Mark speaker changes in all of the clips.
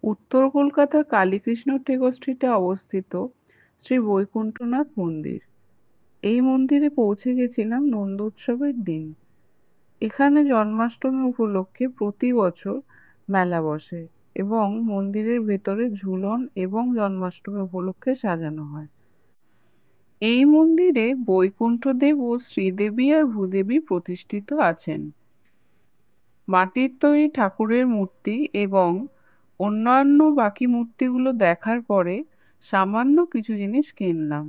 Speaker 1: উত্তর কলকাতার কালীকৃষ্ণ টেগোর স্ট্রিটে অবস্থিত শ্রী বৈকুণ্ঠনাথ মন্দির। এই মন্দিরে পৌঁছে গেছিলাম নন্দোৎসবের দিন। এখানে জন্মাষ্টমী উপলক্ষে প্রতি বছর মেলা বসে এবং মন্দিরের ভেতরে ঝুলন এবং জন্মাষ্টমী উপলক্ষে সাজানো হয়। এই মন্দিরে বৈকুণ্ঠদেব ও শ্রীদেবী আর ভূদেবী প্রতিষ্ঠিত আছেন। মাটির তৈরি ঠাকুরের মূর্তি এবং অন্যান্য বাকি মূর্তিগুলো দেখার পরে সামান্য কিছু জিনিস কিনলাম।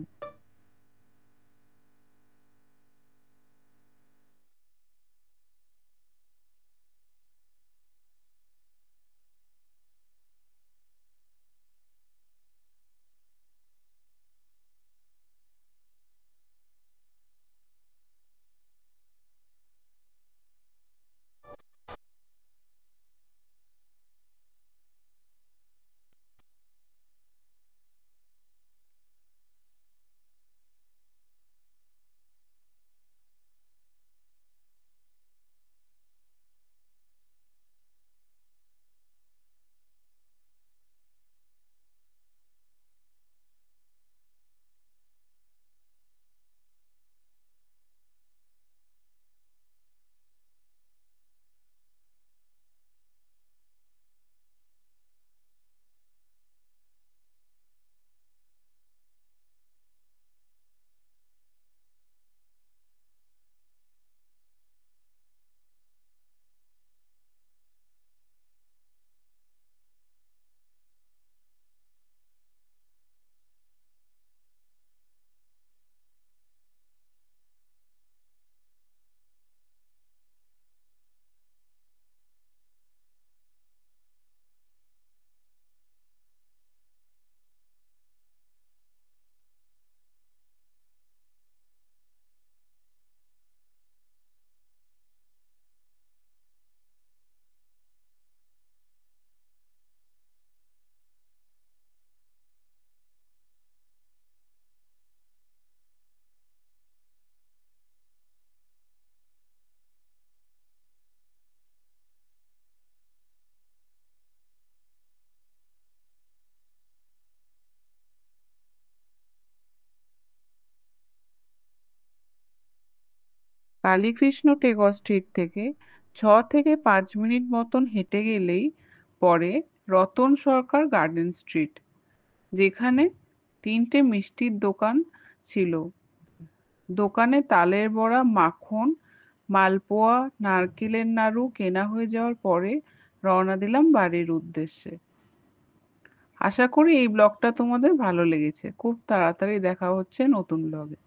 Speaker 1: কালীকৃষ্ণ টেগোর স্ট্রিট থেকে 6 থেকে 5 মিনিট মতন হেঁটে গেলেই পড়ে রতন সরকার গার্ডেন স্ট্রিট, যেখানে 3টে মিষ্টির দোকান ছিল। দোকানে তালের বড়া, মাখন, মালপোয়া, নারকেলের নাড়ু কেনা হয়ে যাওয়ার পরে রওনা দিলাম বাড়ির উদ্দেশ্যে। আশা করি এই ব্লগটা তোমাদের ভালো লেগেছে। খুব তাড়াতাড়ি দেখা হচ্ছে নতুন ব্লগে।